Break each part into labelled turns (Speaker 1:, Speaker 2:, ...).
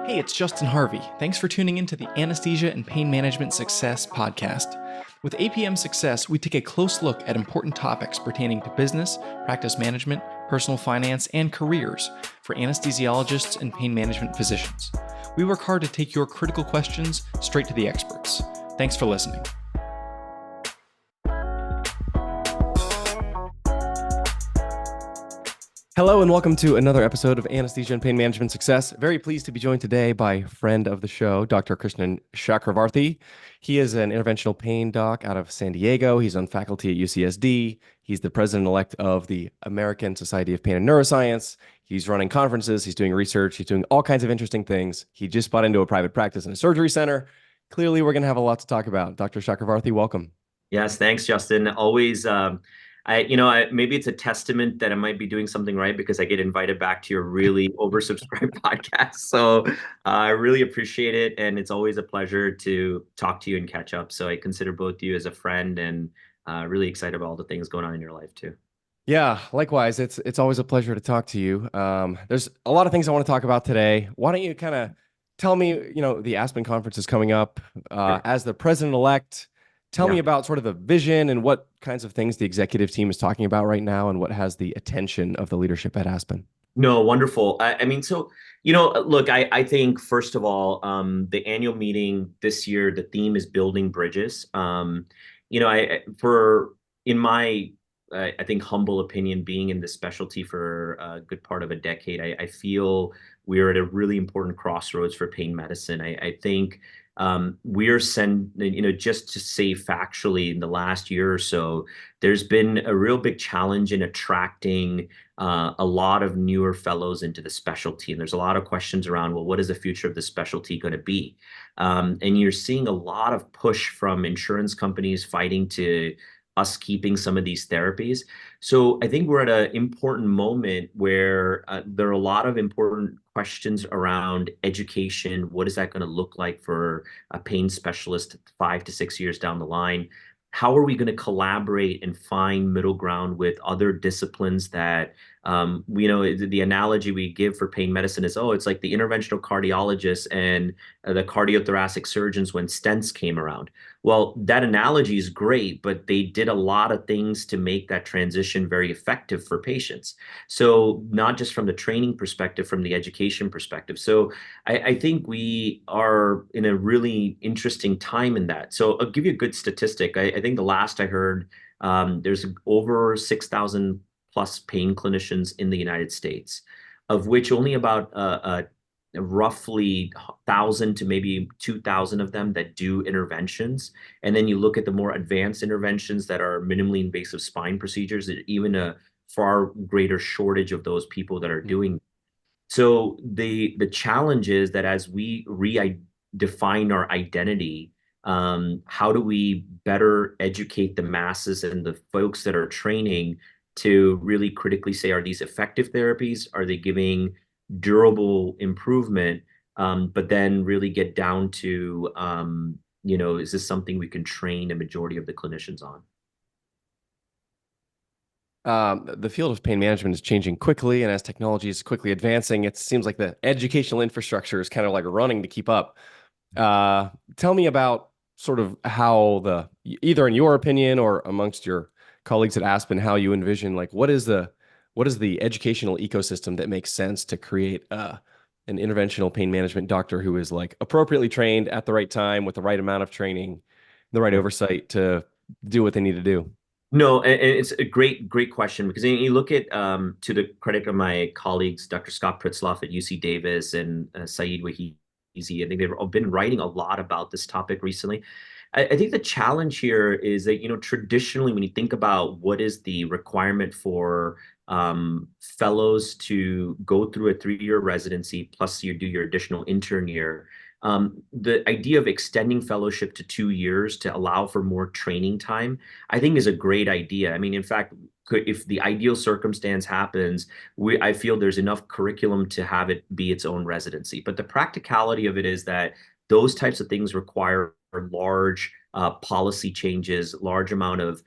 Speaker 1: Hey, it's Justin Harvey. Thanks for tuning into the Anesthesia and Pain Management Success podcast. With APM Success, we take a close look at important topics pertaining to business, practice management, personal finance, and careers for anesthesiologists and pain management physicians. We work hard to take your critical questions straight to the experts. Thanks for listening. Hello and welcome to another episode of Anesthesia and Pain Management Success. Very pleased to be joined today by friend of the show, Dr. Krishnan Chakravarthy. He is an interventional pain doc out of San Diego. He's on faculty at UCSD. He's the president-elect of the American Society of Pain and Neuroscience. He's running conferences. He's doing research. He's doing all kinds of interesting things. He just bought into a private practice in a surgery center. Clearly, we're going to have a lot to talk about. Dr. Chakravarthy, welcome.
Speaker 2: Yes, thanks, Justin. Always, maybe it's a testament that I might be doing something right because I get invited back to your really oversubscribed podcast. So I really appreciate it. And it's always a pleasure to talk to you and catch up. So I consider both of you as a friend and really excited about all the things going on in your life too.
Speaker 1: Yeah, likewise. It's always a pleasure to talk to you. There's a lot of things I want to talk about today. Why don't you kind of tell me, the ASPN conference is coming up as the president-elect. Tell me about sort of the vision and what kinds of things the executive team is talking about right now and what has the attention of the leadership at ASPN.
Speaker 2: No, wonderful. Look, I think, first of all, the annual meeting this year, the theme is building bridges. I think, humble opinion, being in this specialty for a good part of a decade, I feel we're at a really important crossroads for pain medicine. I think just to say factually, in the last year or so, there's been a real big challenge in attracting a lot of newer fellows into the specialty. And there's a lot of questions around, well, what is the future of the specialty going to be? And you're seeing a lot of push from insurance companies fighting to us keeping some of these therapies. So I think we're at an important moment where there are a lot of important questions around education. What is that going to look like for a pain specialist 5 to 6 years down the line? How are we going to collaborate and find middle ground with other disciplines that, the analogy we give for pain medicine is, it's like the interventional cardiologists and the cardiothoracic surgeons when stents came around. Well, that analogy is great, but they did a lot of things to make that transition very effective for patients. So not just from the training perspective, from the education perspective. So I think we are in a really interesting time in that. So I'll give you a good statistic. I think the last I heard, there's over 6,000 plus pain clinicians in the United States, of which only about roughly 1,000 to maybe 2,000 of them that do interventions. And then you look at the more advanced interventions that are minimally invasive spine procedures, even a far greater shortage of those people that are doing. So the challenge is that as we redefine our identity, how do we better educate the masses and the folks that are training to really critically say, are these effective therapies? Are they giving durable improvement? But then really get down to, is this something we can train a majority of the clinicians on?
Speaker 1: The field of pain management is changing quickly, and as technology is quickly advancing, it seems like the educational infrastructure is kind of like running to keep up. Tell me about sort of how either in your opinion or amongst your colleagues at ASPN, how you envision, like, what is the educational ecosystem that makes sense to create an interventional pain management doctor who is like appropriately trained at the right time with the right amount of training, the right oversight to do what they need to do?
Speaker 2: No, and it's a great question, because you look at, to the credit of my colleagues, Dr. Scott Pritzloff at UC Davis and Saeed Wahizi, I think they've been writing a lot about this topic recently. I think the challenge here is that, traditionally, when you think about what is the requirement for fellows to go through a 3-year residency, plus you do your additional intern year, the idea of extending fellowship to 2 years to allow for more training time, I think is a great idea. I mean, in fact, if the ideal circumstance happens, I feel there's enough curriculum to have it be its own residency. But the practicality of it is that those types of things require large policy changes, large amount of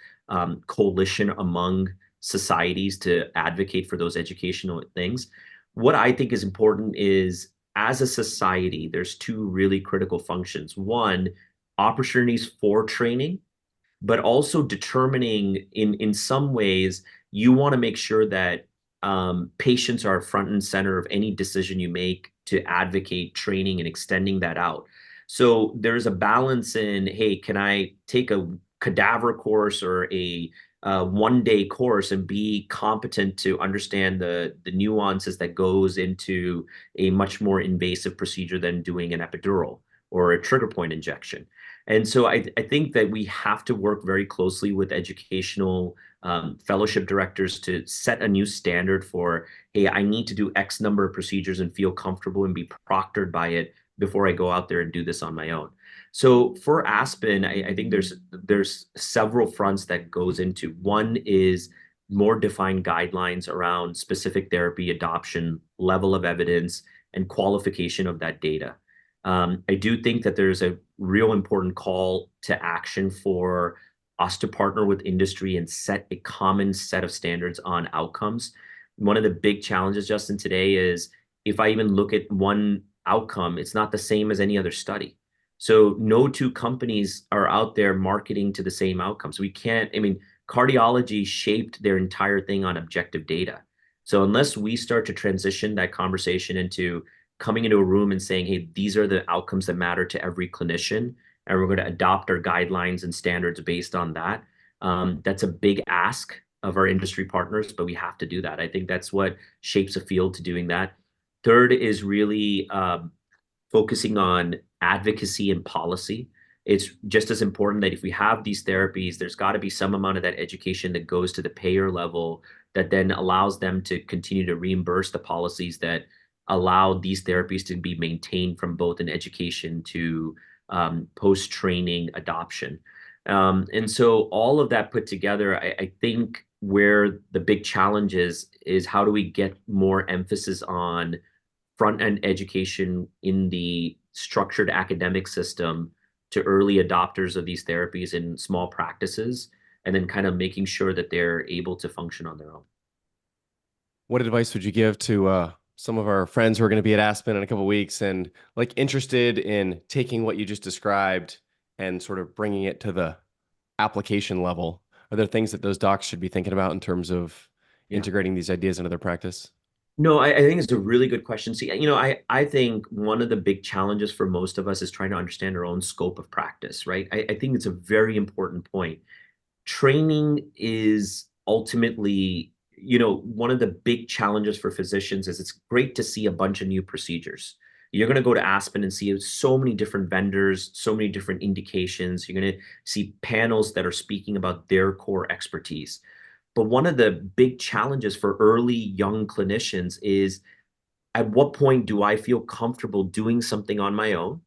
Speaker 2: coalition among societies to advocate for those educational things. What I think is important is as a society, there's two really critical functions. One, opportunities for training, but also determining in some ways, you want to make sure that patients are front and center of any decision you make to advocate training and extending that out. So there's a balance in, hey, can I take a cadaver course or a 1 day course and be competent to understand the nuances that goes into a much more invasive procedure than doing an epidural or a trigger point injection. And so I think that we have to work very closely with educational fellowship directors to set a new standard for, hey, I need to do X number of procedures and feel comfortable and be proctored by it before I go out there and do this on my own. So for Aspen, I think there's several fronts that goes into. One is more defined guidelines around specific therapy adoption, level of evidence, and qualification of that data. I do think that there's a real important call to action for us to partner with industry and set a common set of standards on outcomes. One of the big challenges, Justin, today is if I even look at one outcome, it's not the same as any other study. So no two companies are out there marketing to the same outcomes. We can't, I mean, cardiology shaped their entire thing on objective data. So unless we start to transition that conversation into coming into a room and saying, hey, these are the outcomes that matter to every clinician, and we're going to adopt our guidelines and standards based on that. That's a big ask of our industry partners, but we have to do that. I think that's what shapes a field to doing that. Third is really focusing on advocacy and policy. It's just as important that if we have these therapies, there's got to be some amount of that education that goes to the payer level that then allows them to continue to reimburse the policies that allow these therapies to be maintained from both an education to post-training adoption. And so all of that put together, I think where the big challenge is how do we get more emphasis on front-end education in the structured academic system to early adopters of these therapies in small practices, and then kind of making sure that they're able to function on their own.
Speaker 1: What advice would you give to some of our friends who are going to be at Aspen in a couple of weeks and like interested in taking what you just described and sort of bringing it to the application level? Are there things that those docs should be thinking about in terms of integrating these ideas into their practice?
Speaker 2: No, I think it's a really good question. See, I think one of the big challenges for most of us is trying to understand our own scope of practice, right? I think it's a very important point. Training is ultimately, one of the big challenges for physicians is it's great to see a bunch of new procedures. You're going to go to Aspen and see so many different vendors, so many different indications. You're going to see panels that are speaking about their core expertise. But one of the big challenges for early young clinicians is at what point do I feel comfortable doing something on my own?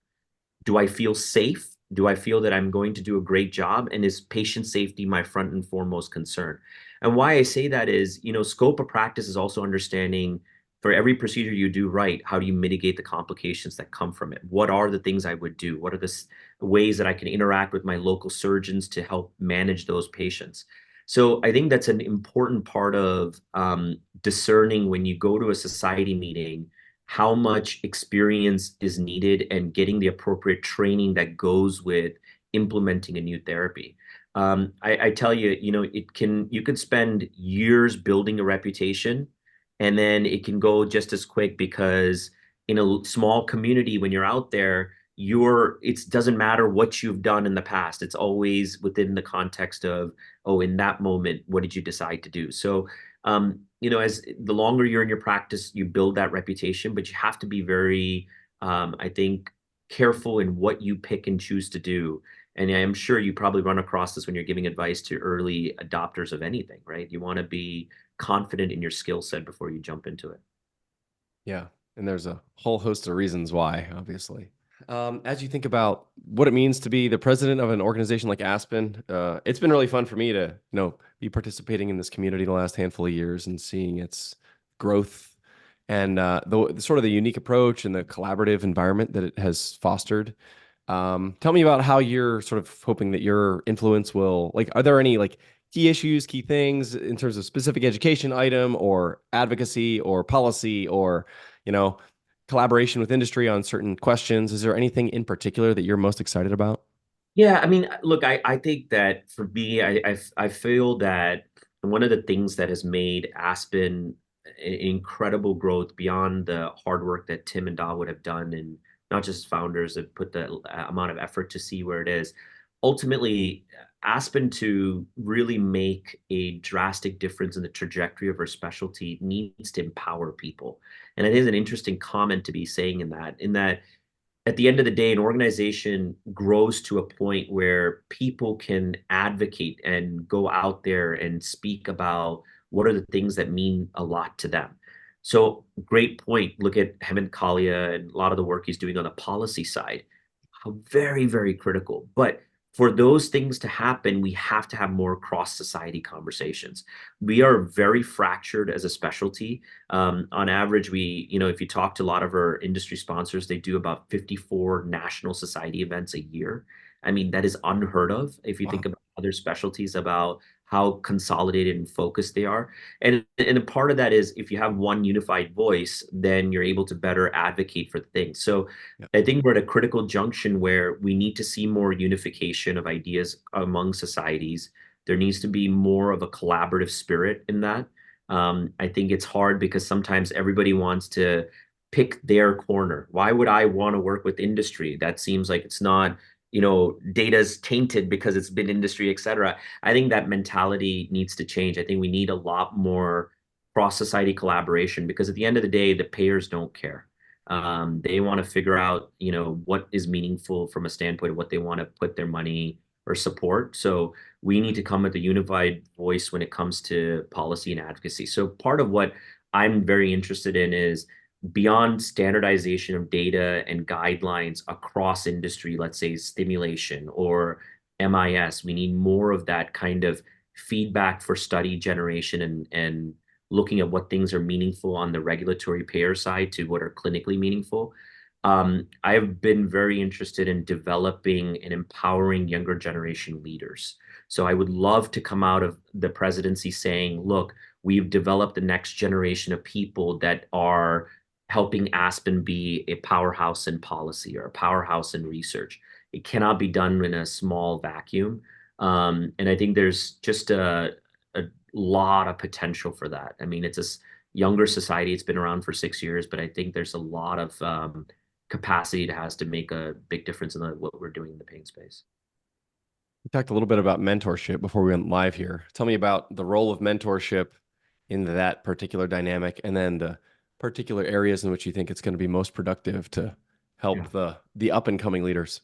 Speaker 2: Do I feel safe? Do I feel that I'm going to do a great job? And is patient safety my front and foremost concern? And why I say that is, scope of practice is also understanding for every procedure you do right, how do you mitigate the complications that come from it? What are the things I would do? What are the ways that I can interact with my local surgeons to help manage those patients? So I think that's an important part of discerning when you go to a society meeting, how much experience is needed and getting the appropriate training that goes with implementing a new therapy. I tell you, you could spend years building a reputation, and then it can go just as quick because in a small community, when you're out there, it doesn't matter what you've done in the past. It's always within the context of, oh, in that moment, what did you decide to do? So, as the longer you're in your practice, you build that reputation, but you have to be very, I think, careful in what you pick and choose to do. And I'm sure you probably run across this when you're giving advice to early adopters of anything, right? You want to be confident in your skill set before you jump into it.
Speaker 1: Yeah. And there's a whole host of reasons why, obviously. As you think about what it means to be the president of an organization like Aspen, it's been really fun for me to, be participating in this community the last handful of years and seeing its growth and the sort of the unique approach and the collaborative environment that it has fostered. Tell me about how you're sort of hoping that your influence will, are there any key issues, key things in terms of specific education item or advocacy or policy or, collaboration with industry on certain questions. Is there anything in particular that you're most excited about?
Speaker 2: Yeah, I mean, look, I think that for me, I feel that one of the things that has made Aspen incredible growth beyond the hard work that Tim and Da would have done, and not just founders that put the amount of effort to see where it is. Ultimately, Aspen to really make a drastic difference in the trajectory of our specialty needs to empower people. And it is an interesting comment to be saying in that at the end of the day, an organization grows to a point where people can advocate and go out there and speak about what are the things that mean a lot to them. So, great point. Look at Hemant Kalia and a lot of the work he's doing on the policy side. How very, very critical. But for those things to happen, we have to have more cross society conversations. We are very fractured as a specialty. On average, if you talk to a lot of our industry sponsors, they do about 54 national society events a year. I mean, that is unheard of if you think
Speaker 1: Wow.
Speaker 2: about other specialties, about how consolidated and focused they are. And a part of that is if you have one unified voice, then you're able to better advocate for things. So
Speaker 1: Yeah.
Speaker 2: I think we're at a critical junction where we need to see more unification of ideas among societies. There needs to be more of a collaborative spirit in that. I think it's hard because sometimes everybody wants to pick their corner. Why would I want to work with industry? That seems like it's not, data's tainted because it's been industry, et cetera. I think that mentality needs to change. I think we need a lot more cross-society collaboration because at the end of the day, the payers don't care. They want to figure out, what is meaningful from a standpoint of what they want to put their money or support. So we need to come with a unified voice when it comes to policy and advocacy. So part of what I'm very interested in is beyond standardization of data and guidelines across industry, let's say stimulation or MIS, we need more of that kind of feedback for study generation and looking at what things are meaningful on the regulatory payer side to what are clinically meaningful. I've been very interested in developing and empowering younger generation leaders. So I would love to come out of the presidency saying, look, we've developed the next generation of people that are helping Aspen be a powerhouse in policy or a powerhouse in research. It cannot be done in a small vacuum. And I think there's just a lot of potential for that. I mean, it's a younger society. It's been around for 6 years, but I think there's a lot of capacity it has to make a big difference in what we're doing in the pain space.
Speaker 1: We talked a little bit about mentorship before we went live here. Tell me about the role of mentorship in that particular dynamic, and then the particular areas in which you think it's going to be most productive to
Speaker 2: Yeah.
Speaker 1: help the up and coming leaders.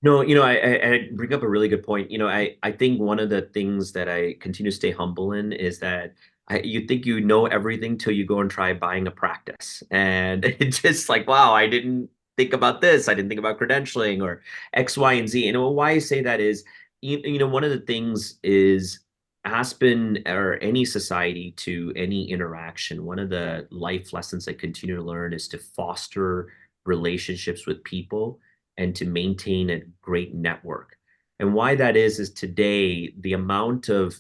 Speaker 2: No, I bring up a really good point. I think one of the things that I continue to stay humble in is that you think you know everything till you go and try buying a practice. And it's just like, wow, I didn't think about this. I didn't think about credentialing or X, Y, and Z. And why I say that is, one of the things is Aspen or any society to any interaction, one of the life lessons I continue to learn is to foster relationships with people and to maintain a great network. And why that is today the amount of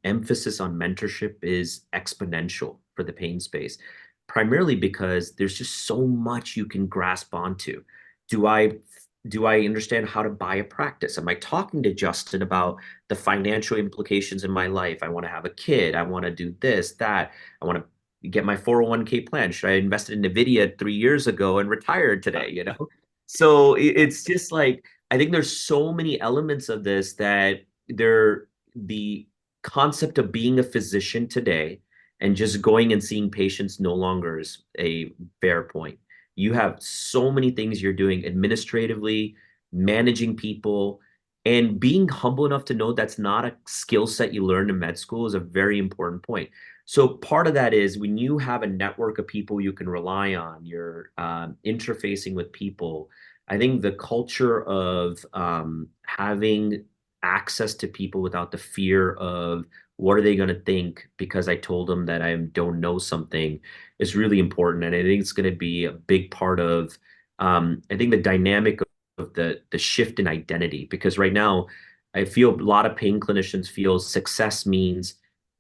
Speaker 2: emphasis on mentorship is exponential for the pain space, primarily because there's just so much you can grasp onto. Do I do I understand how to buy a practice? Am I talking to Justin about the financial implications in my life? I want to have a kid. I want to do this, that. I want to get my 401k plan. Should I invest in NVIDIA 3 years ago and retired today? So it's just like I think there's so many elements of this that the concept of being a physician today and just going and seeing patients no longer is a fair point. You have so many things you're doing administratively, managing people, and being humble enough to know that's not a skill set you learn in med school is a very important point. So part of that is when you have a network of people you can rely on, you're interfacing with people. I think the culture of having access to people without the fear of what are they going to think because I told them that I don't know something is really important. And I think it's going to be a big part of, I think the dynamic of the shift in identity, because right now I feel a lot of pain clinicians feel success means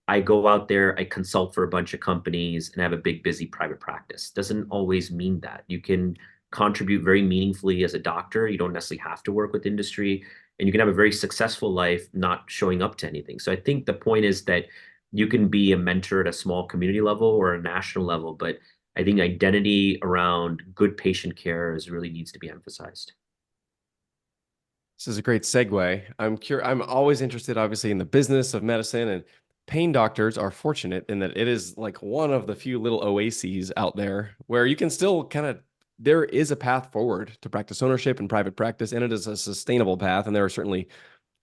Speaker 2: I go out there, I consult for a bunch of companies and have a big, busy private practice. Doesn't always mean that. You can contribute very meaningfully as a doctor. You don't necessarily have to work with industry, and you can have a very successful life not showing up to anything. So I think the point is that you can be a mentor at a small community level or a national level, but I think identity around good patient care is really needs to be emphasized.
Speaker 1: This is a great segue. I'm always interested, obviously, in the business of medicine, and pain doctors are fortunate in that it is like one of the few little oases out there where you can still there is a path forward to practice ownership and private practice, and it is a sustainable path. And there are certainly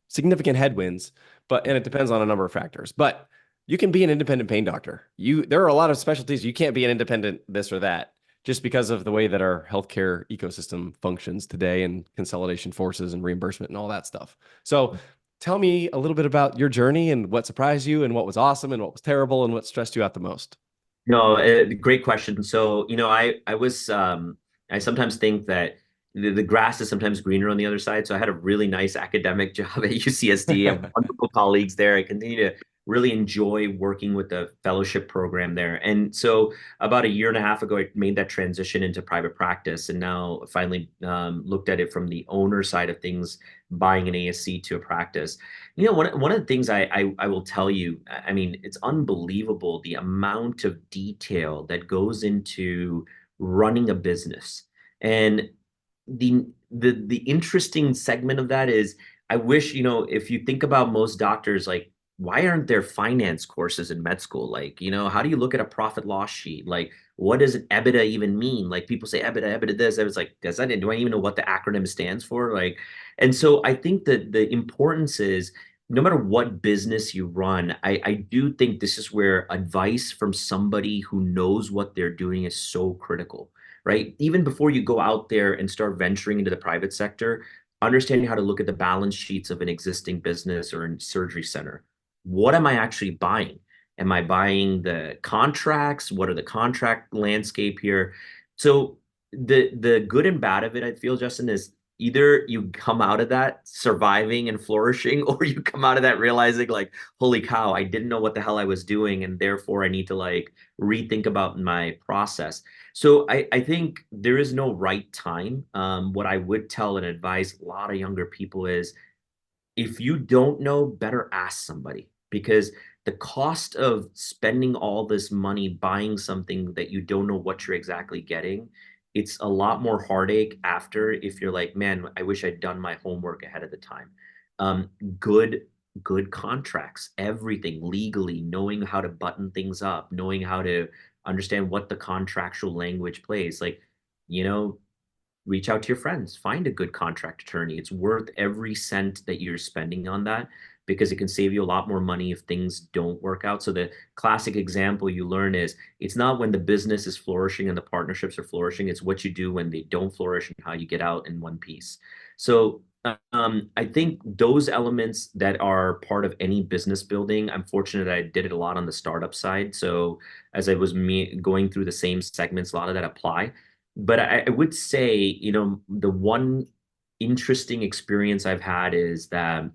Speaker 1: significant headwinds, and it depends on a number of factors. But you can be an independent pain doctor. There are a lot of specialties you can't be an independent this or that just because of the way that our healthcare ecosystem functions today and consolidation forces and reimbursement and all that stuff. So tell me a little bit about your journey and what surprised you and what was awesome and what was terrible and what stressed you out the most.
Speaker 2: No, great question. So, I sometimes think that the grass is sometimes greener on the other side. So I had a really nice academic job at UCSD. I have wonderful colleagues there. I continue to really enjoy working with the fellowship program there. And so about a year and a half ago, I made that transition into private practice, and now finally looked at it from the owner side of things, buying an ASC to a practice. One of the things I will tell you, I mean, it's unbelievable the amount of detail that goes into running a business. And the interesting segment of that is I wish, if you think about most doctors, like, why aren't there finance courses in med school? Like, how do you look at a profit loss sheet? Like, what does EBITDA even mean? Like, people say EBITDA this. I was like, do I even know what the acronym stands for? Like, and so I think that the importance is no matter what business you run, I do think this is where advice from somebody who knows what they're doing is so critical, right? Even before you go out there and start venturing into the private sector, understanding how to look at the balance sheets of an existing business or a surgery center. What am I actually buying? Am I buying the contracts? What are the contract landscape here? So the good and bad of it, I feel, Justin, is either you come out of that surviving and flourishing, or you come out of that realizing like, holy cow, I didn't know what the hell I was doing, and therefore I need to like rethink about my process. So I think there is no right time. What I would tell and advise a lot of younger people is if you don't know, better ask somebody, because the cost of spending all this money buying something that you don't know what you're exactly getting, it's a lot more heartache after if you're like, man, I wish I'd done my homework ahead of the time. Um, good, good contracts, everything legally, knowing how to button things up, knowing how to understand what the contractual language plays. Like, you know, reach out to your friends, find a good contract attorney. It's worth every cent that you're spending on that, because it can save you a lot more money if things don't work out. So the classic example you learn is it's not when the business is flourishing and the partnerships are flourishing, it's what you do when they don't flourish and how you get out in one piece. So I think those elements that are part of any business building, I'm fortunate I did it a lot on the startup side. So as I was going through the same segments, a lot of that apply. But I would say, the one interesting experience I've had is that,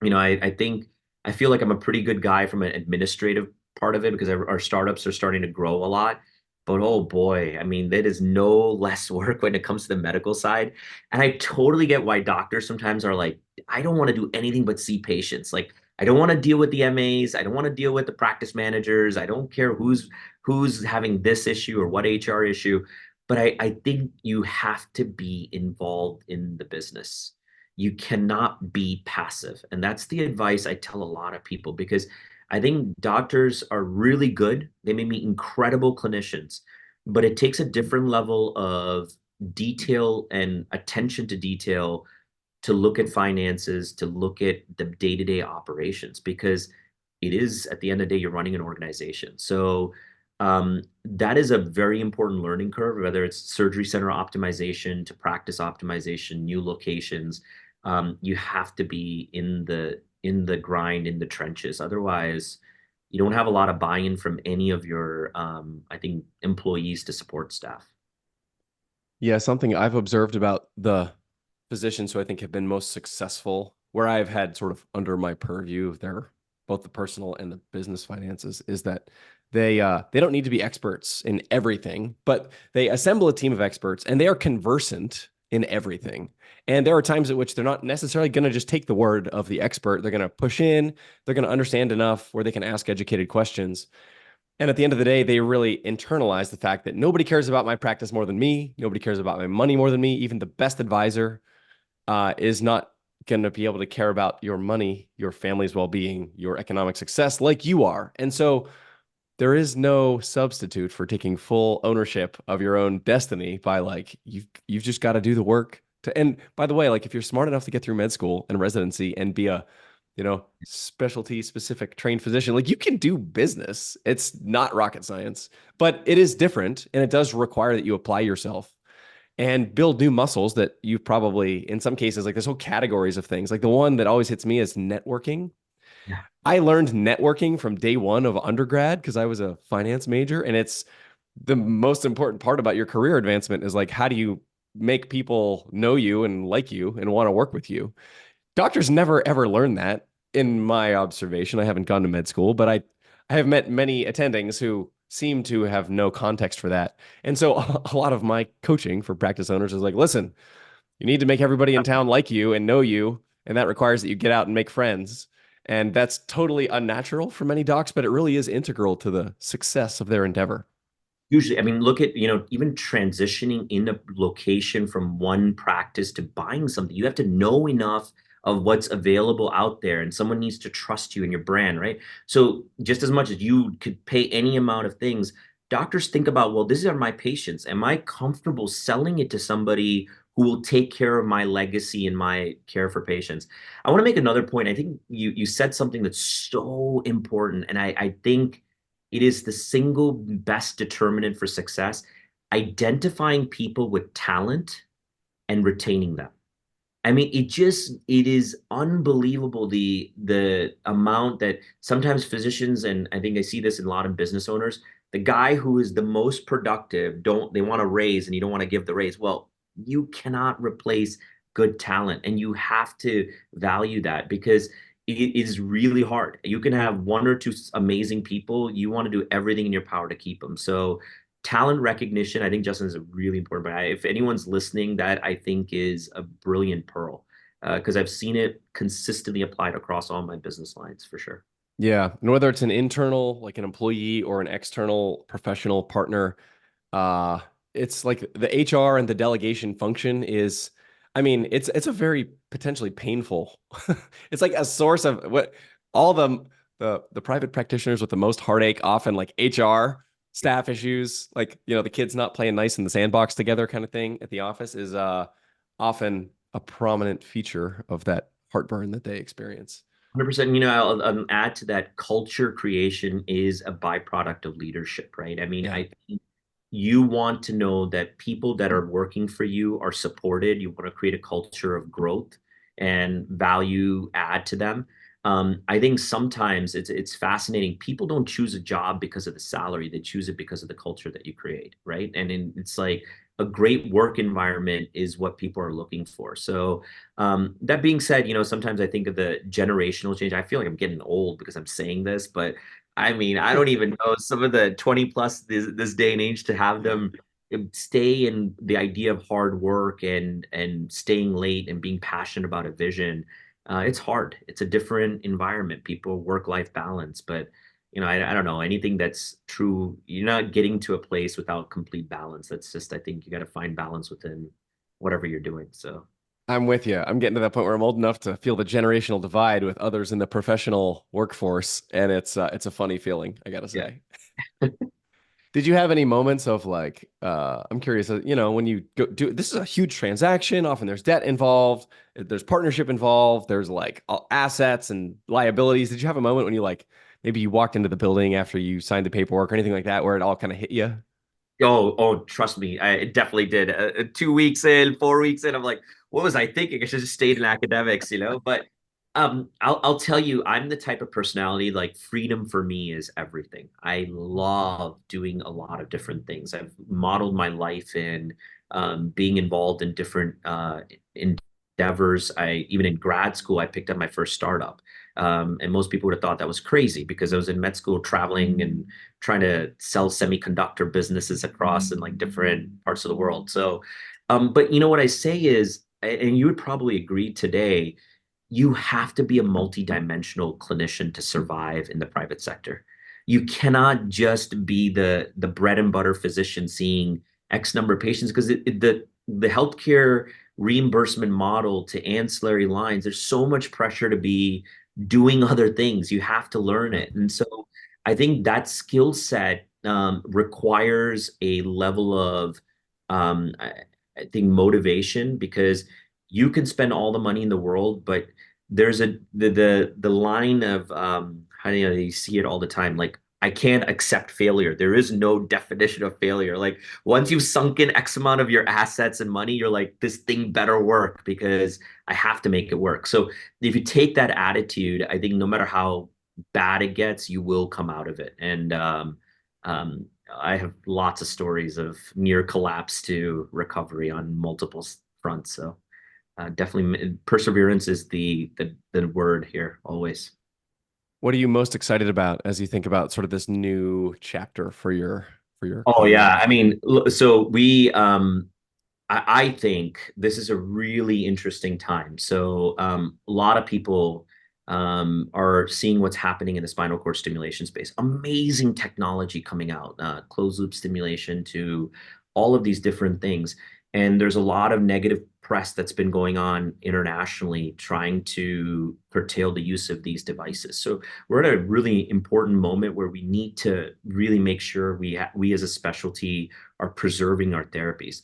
Speaker 2: I think I feel like I'm a pretty good guy from an administrative part of it, because our startups are starting to grow a lot. But oh boy, I mean, that is no less work when it comes to the medical side. And I totally get why doctors sometimes are like, I don't want to do anything but see patients. Like, I don't want to deal with the MAs. I don't want to deal with the practice managers. I don't care who's having this issue or what HR issue. But I think you have to be involved in the business. You cannot be passive. And that's the advice I tell a lot of people, because I think doctors are really good. They may be incredible clinicians, but it takes a different level of detail and attention to detail to look at finances, to look at the day-to-day operations, because it is, at the end of the day, you're running an organization. So that is a very important learning curve, whether it's surgery center optimization to practice optimization, new locations. You have to be in the grind, in the trenches. Otherwise, you don't have a lot of buy-in from any of your, I think, employees to support staff.
Speaker 1: Yeah, something I've observed about the physicians who I think have been most successful, where I've had sort of under my purview their both the personal and the business finances is that they don't need to be experts in everything, but they assemble a team of experts and they are conversant in everything. And there are times at which they're not necessarily going to just take the word of the expert. They're going to push in, they're going to understand enough where they can ask educated questions. And at the end of the day, they really internalize the fact that nobody cares about my practice more than me. Nobody cares about my money more than me. Even the best advisor is not going to be able to care about your money, your family's well-being, your economic success like you are. And so there is no substitute for taking full ownership of your own destiny by like you've just got to do the work to. And by the way, like if you're smart enough to get through med school and residency and be a, specialty specific trained physician, like you can do business. It's not rocket science, but it is different and it does require that you apply yourself and build new muscles that you probably, in some cases, like there's whole categories of things. Like the one that always hits me is networking.
Speaker 2: Yeah.
Speaker 1: I learned networking from day one of undergrad because I was a finance major. And it's the most important part about your career advancement is like, how do you make people know you and like you and want to work with you? Doctors never ever learn that in my observation. I haven't gone to med school, but I have met many attendings who seem to have no context for that. And so a lot of my coaching for practice owners is like, listen, you need to make everybody in town like you and know you. And that requires that you get out and make friends. And that's totally unnatural for many docs, but it really is integral to the success of their endeavor.
Speaker 2: Usually, I mean, look at, even transitioning in a location from one practice to buying something, you have to know enough of what's available out there, and someone needs to trust you and your brand, right? So just as much as you could pay any amount of things, doctors think about, well, these are my patients. Am I comfortable selling it to somebody who will take care of my legacy and my care for patients? I want to make another point. I think you said something that's so important, and I think it is the single best determinant for success: identifying people with talent and retaining them. I mean, it is unbelievable the amount that sometimes physicians, and I think I see this in a lot of business owners, the guy who is the most productive, they want to raise and you don't want to give the raise. Well, you cannot replace good talent, and you have to value that because it is really hard. You can have one or two amazing people. You want to do everything in your power to keep them. So talent recognition, I think, Justin, is a really important. But if anyone's listening, that I think is a brilliant pearl, because I've seen it consistently applied across all my business lines for sure.
Speaker 1: Yeah. And whether it's an internal, like an employee, or an external professional partner, uh, it's like the HR and the delegation function is, I mean, it's a very potentially painful. It's like a source of what all the private practitioners with the most heartache, often like HR staff issues, like, the kids not playing nice in the sandbox together kind of thing at the office is often a prominent feature of that heartburn that they experience.
Speaker 2: 100%. I'll add to that, culture creation is a byproduct of leadership, right? I mean,
Speaker 1: Yeah.
Speaker 2: I think you want to know that people that are working for you are supported. You want to create a culture of growth and value add to them. I think sometimes it's fascinating. People don't choose a job because of the salary; they choose it because of the culture that you create, right? It's like a great work environment is what people are looking for. So that being said, sometimes I think of the generational change. I feel like I'm getting old because I'm saying this, but I mean, I don't even know some of the 20 plus this day and age to have them stay in the idea of hard work and staying late and being passionate about a vision. It's hard. It's a different environment. People work-life balance, but I don't know anything that's true. You're not getting to a place without complete balance. That's just, I think you got to find balance within whatever you're doing. So
Speaker 1: I'm with you. I'm getting to that point where I'm old enough to feel the generational divide with others in the professional workforce, and it's a funny feeling, I gotta
Speaker 2: yeah.
Speaker 1: say. Did you have any moments of like, I'm curious, when you go do this is a huge transaction, often there's debt involved, there's partnership involved, there's like assets and liabilities. Did you have a moment when you like maybe you walked into the building after you signed the paperwork or anything like that where it all kind of hit you?
Speaker 2: Oh, trust me, I definitely did. 2 weeks in, 4 weeks in, I'm like, what was I thinking? I should have just stayed in academics. But I'll tell you, I'm the type of personality, like, freedom for me is everything. I love doing a lot of different things. I've modeled my life in being involved in different endeavors. I even in grad school, I picked up my first startup. And most people would have thought that was crazy because I was in med school traveling and trying to sell semiconductor businesses across in like different parts of the world. So, but you know what I say is, and you would probably agree today, you have to be a multidimensional clinician to survive in the private sector. You cannot just be the bread and butter physician seeing X number of patients because the healthcare reimbursement model to ancillary lines, there's so much pressure to be doing other things. You have to learn it. And so I think that skill set requires a level of I think motivation because you can spend all the money in the world, but there's the line of how do you see it all the time? Like I can't accept failure. There is no definition of failure. Like once you've sunk in X amount of your assets and money, you're like, this thing better work because I have to make it work. So if you take that attitude, I think no matter how bad it gets, you will come out of it. And I have lots of stories of near collapse to recovery on multiple fronts. So definitely perseverance is the word here always.
Speaker 1: What are you most excited about as you think about sort of this new chapter for your
Speaker 2: Oh
Speaker 1: career?
Speaker 2: yeah, I mean, so I think this is a really interesting time. So a lot of people are seeing what's happening in the spinal cord stimulation space. Amazing technology coming out, closed loop stimulation to all of these different things. And there's a lot of negative press that's been going on internationally trying to curtail the use of these devices. So we're at a really important moment where we need to really make sure we as a specialty are preserving our therapies.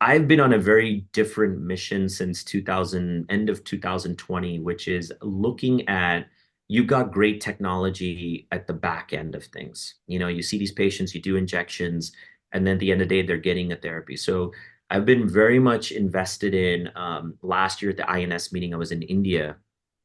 Speaker 2: I've been on a very different mission since 2000, end of 2020, which is looking at you've got great technology at the back end of things. You know, you see these patients, you do injections, and then at the end of the day, they're getting a therapy. So I've been very much invested in last year at the INS meeting, I was in India.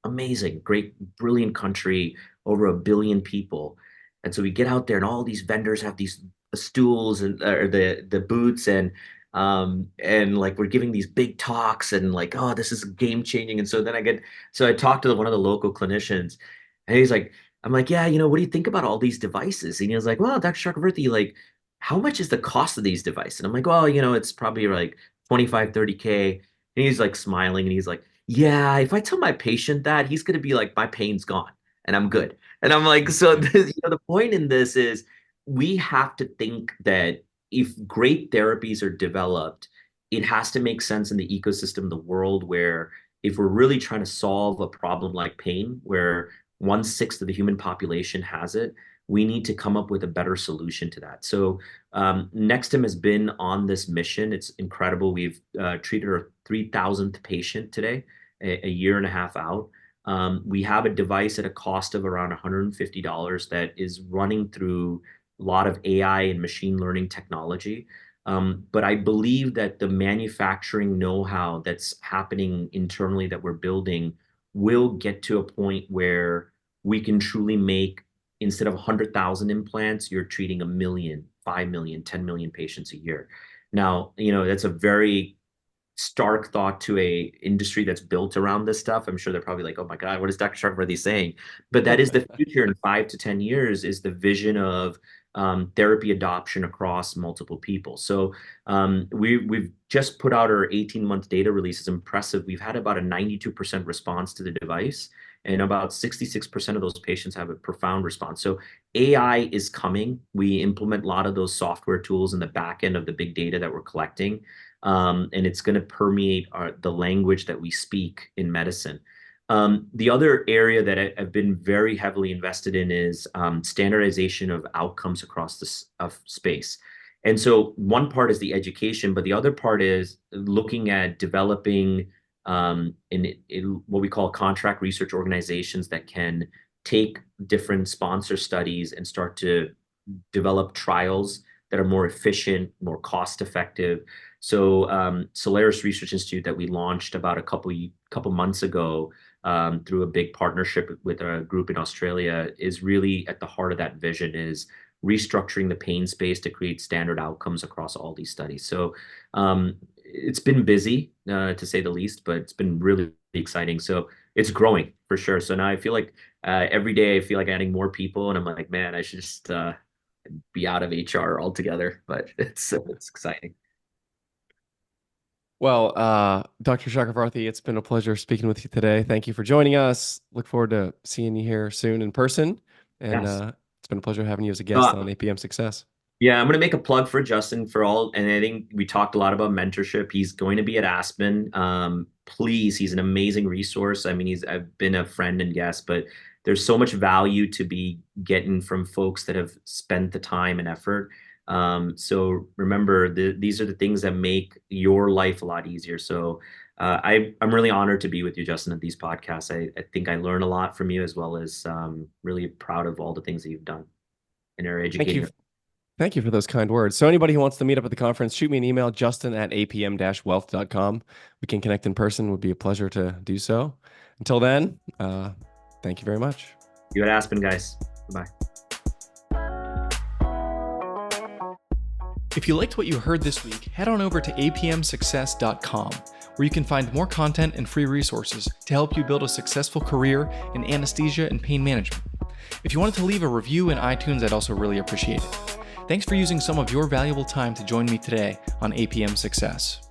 Speaker 2: Amazing, great, brilliant country, over 1 billion people. And so we get out there and all these vendors have these stools and or the boots and like we're giving these big talks and like oh this is game changing and so then I talked to one of the local clinicians and he's like I'm like yeah you know what do you think about all these devices and he was like well Dr. Chakravarthy like how much is the cost of these devices and I'm like well you know it's probably like 25-30K and he's like smiling and he's like yeah if I tell my patient that he's gonna be like my pain's gone and I'm good and I'm like so this, you know, the point in this is we have to think that if great therapies are developed, it has to make sense in the ecosystem of the world where if we're really trying to solve a problem like pain, where 1/6 of the human population has it, we need to come up with a better solution to that. So Nexstim has been on this mission. It's incredible. We've treated our 3,000th patient today, a year and a half out. We have a device at a cost of around $150 that is running through a lot of AI and machine learning technology. But I believe that the manufacturing know-how that's happening internally that we're building will get to a point where we can truly make, instead of 100,000 implants, you're treating 1 million, 5 million, 10 million patients a year. Now, you know, that's a very stark thought to a industry that's built around this stuff. I'm sure they're probably like, oh my God, what is Dr. Chakravarthy saying? But that is the future in 5 to 10 years is the vision of therapy adoption across multiple people. So we've just put out our 18-month data release. It's impressive. We've had about a 92% response to the device, and about 66% of those patients have a profound response. So AI is coming. We implement a lot of those software tools in the back end of the big data that we're collecting. And it's going to permeate the language that we speak in medicine. The other area that I've been very heavily invested in is standardization of outcomes across this space. And so one part is the education, but the other part is looking at developing in what we call contract research organizations that can take different sponsor studies and start to develop trials that are more efficient, more cost effective. So Solaris Research Institute that we launched about a couple months ago through a big partnership with a group in Australia is really at the heart of that vision is restructuring the pain space to create standard outcomes across all these studies. So it's been busy to say the least, but it's been really exciting. So it's growing for sure. So now I feel like every day I feel like adding more people, and I'm like, man, I should just be out of HR altogether. But it's exciting.
Speaker 1: Well, Dr. Chakravarthy, it's been a pleasure speaking with you today. Thank you for joining us. Look forward to seeing you here soon in person. And
Speaker 2: Yes.
Speaker 1: it's been a pleasure having you as a guest
Speaker 2: Uh,
Speaker 1: on APM Success.
Speaker 2: Yeah, I'm going to make a plug for Justin for all, and I think we talked a lot about mentorship. He's going to be at Aspen. Please, he's an amazing resource. I mean, I've been a friend and guest, but there's so much value to be getting from folks that have spent the time and effort. So remember, these are the things that make your life a lot easier. So I'm really honored to be with you, Justin, at these podcasts. I think I learn a lot from you, as well as really proud of all the things that you've done in our
Speaker 1: Thank
Speaker 2: educating.
Speaker 1: you. Thank you for those kind words. So anybody who wants to meet up at the conference, shoot me an email, justin@apm-wealth.com. We can connect in person. It would be a pleasure to do so. Until then, thank you very much.
Speaker 2: You at Aspen, guys. Bye.
Speaker 3: If you liked what you heard this week, head on over to apmsuccess.com, where you can find more content and free resources to help you build a successful career in anesthesia and pain management. If you wanted to leave a review in iTunes, I'd also really appreciate it. Thanks for using some of your valuable time to join me today on APM Success.